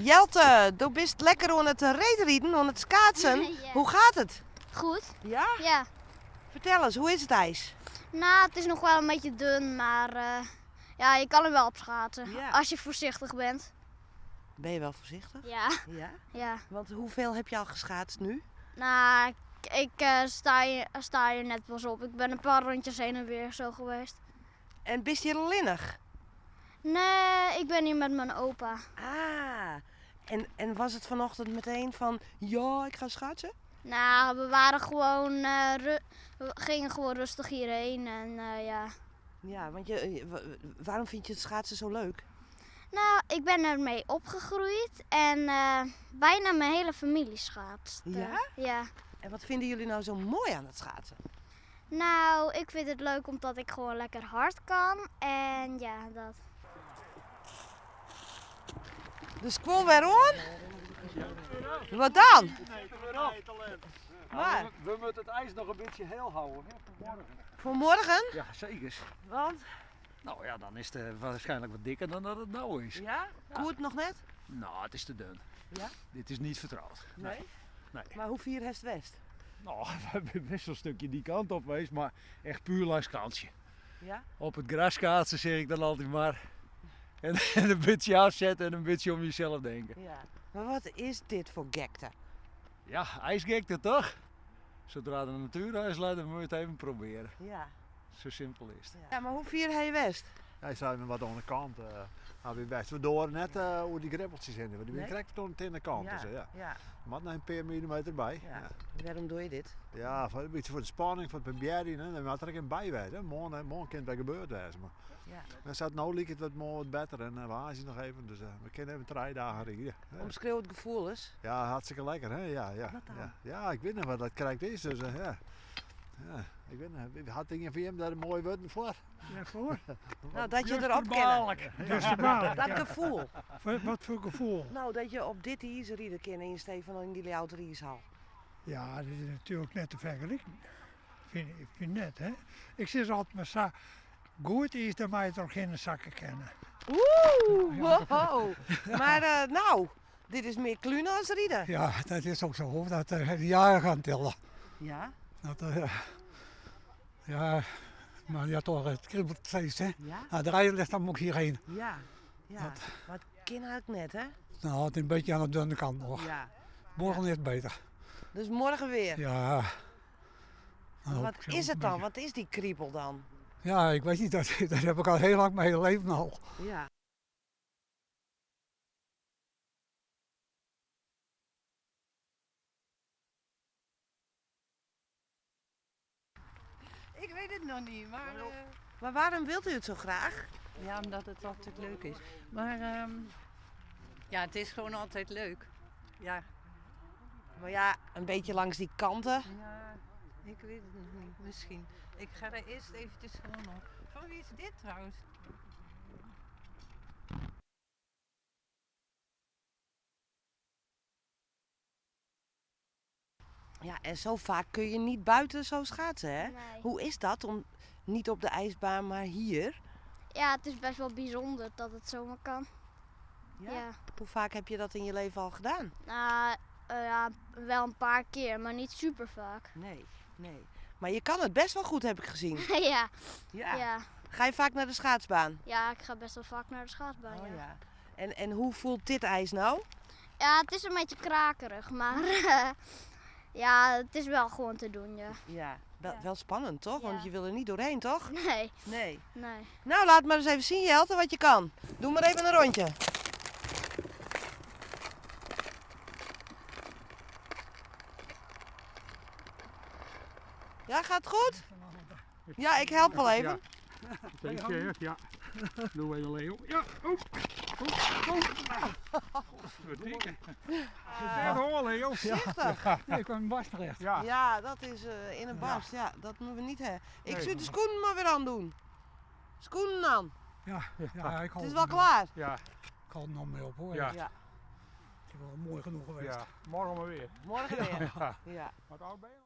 Jelte, du bist lekker aan het reetrieden, aan het schaatsen. Ja. Hoe gaat het? Goed. Ja? Ja. Vertel eens, hoe is het ijs? Nou, het is nog wel een beetje dun, maar ja, je kan er wel op schaatsen. Ja. Als je voorzichtig bent. Ben je wel voorzichtig? Ja. Ja. Ja. Want hoeveel heb je al geschaatst nu? Nou, ik sta hier net pas op. Ik ben een paar rondjes heen en weer zo geweest. En bist je linnig? Nee, ik ben hier met mijn opa. Ah, en was het vanochtend meteen van, ja, ik ga schaatsen? Nou, we waren gewoon, we gingen gewoon rustig hierheen en ja. Ja, want waarom vind je het schaatsen zo leuk? Nou, ik ben ermee opgegroeid en bijna mijn hele familie schaatst. Ja? Ja. En wat vinden jullie nou zo mooi aan het schaatsen? Nou, ik vind het leuk omdat ik gewoon lekker hard kan en ja, dat. De squall weer aan? Wat dan? Waar? We moeten het ijs nog een beetje heel houden, hè, voor morgen. Voor morgen? Ja, zeker. Want? Nou ja, dan is het waarschijnlijk wat dikker dan dat het nou is. Ja? Koert nog net? Nou, het is te dun. Ja? Dit is niet vertrouwd. Nee? Nee. Maar hoe vier het west? Nou, we hebben best wel een stukje die kant op geweest, maar echt puur langs kansje. Ja? Op het gras schaatsen zeg ik dan altijd maar. En een beetje afzetten en een beetje om jezelf denken. Ja. Maar wat is dit voor gekte? Ja, ijsgekte toch? Zodra de natuurijs laat, dan moet je het even proberen. Ja. Zo simpel is het. Ja, maar hoe vier hij west? Hij zei me wat aan de kant. We best. We door net hoe die greppeltjes in. Die Nee? krijgt toch aan de kant. Dus, ja. Ja. Maar nog een paar millimeter bij. Ja. Ja, Waarom doe je dit? ja een beetje voor de spanning, voor het proberen. Dan moet er een bij wezen. Morgen kan het wel gebeurd wezen. Maar Ja. dan staat nou liep het wat beter en we hazen nog even. Dus we kunnen even 3 dagen rijden. Omschreeuw het gevoel eens. Ja, hartstikke lekker hè. Ja, ja. Wat dan? Ja. Ja, ik weet nog wat dat krijgt is. Dus ja. Ja, ik weet nog. Had ik van hem daar een mooi woord voor? Ja, voor? Nou, dat je erop kent. Dus de baan. Dat gevoel. Wat voor gevoel? Nou, dat je op dit ijs rieden kan in Stefan in die oude ijshal. Ja, dat is natuurlijk net te vergelijken. Ik vind net, hè. Ik zeg altijd maar zo, goed is dat mij toch geen zakken kennen. Oeh, wow. Maar nou, dit is meer klunen als rieden. Ja, dat is ook zo, hoor, dat de jaren gaan tellen. Ja? Dat, ja, maar ja toch, het kribbelt steeds, hè. Ja? Nou, de rijden ligt dan ook hierheen. Ja. Ja. Maar het kan ook net, hè? Nou, het is een beetje aan de dunne kant nog. Ja. Morgen is het beter. Dus morgen weer. Ja. Nou, Wat zo is het een dan? beetje. Wat is die kriebel dan? Ja, ik weet niet, dat heb ik al heel lang mijn hele leven al. Ja. Ik weet het nog niet, maar Maar waarom wilt u het zo graag? ja, omdat het altijd leuk is. Maar ja, het is gewoon altijd leuk. Ja, Maar ja, een beetje langs die kanten. ja, ik weet het nog niet, misschien. Ik ga er eerst eventjes gewoon op. Van wie is dit trouwens? Ja, en zo vaak kun je niet buiten zo schaatsen, hè? Nee. Hoe is dat om niet op de ijsbaan, maar hier? Ja, het is best wel bijzonder dat het zomaar kan. Ja. Hoe vaak heb je dat in je leven al gedaan? Nou, ja, wel een paar keer, maar niet super vaak. Nee, nee. Maar je kan het best wel goed, heb ik gezien. Ja. Ja. Ja. Ga je vaak naar de schaatsbaan? Ja, ik ga best wel vaak naar de schaatsbaan. Oh Ja. ja. En hoe voelt dit ijs nou? Ja, het is een beetje krakerig, maar ja, het is wel gewoon te doen, ja. Ja. Wel, Ja. wel spannend, toch? Ja. Want je wil er niet doorheen, toch? Nee, Nee. nee. Nou, laat maar eens even zien, Jelte, wat je kan. Doe maar even een rondje. Ja, gaat het goed? Ja, ik help wel even. Zeker, ja. Doe even Leo. Ja, oh. Zeg hoor Leo. Voorzichtig. Ja, ik kwam in Bas terecht. Ja, dat is in een barst. Ja, dat moeten we niet hebben. Ik zou de schoenen maar weer aan doen. Schoenen aan. Ja, ik Het hou is wel klaar. Ik hou het nog mee op hoor. Ja. Het is wel mooi genoeg geweest. Morgen maar weer. Morgen weer. Ja. Wat oud ben je?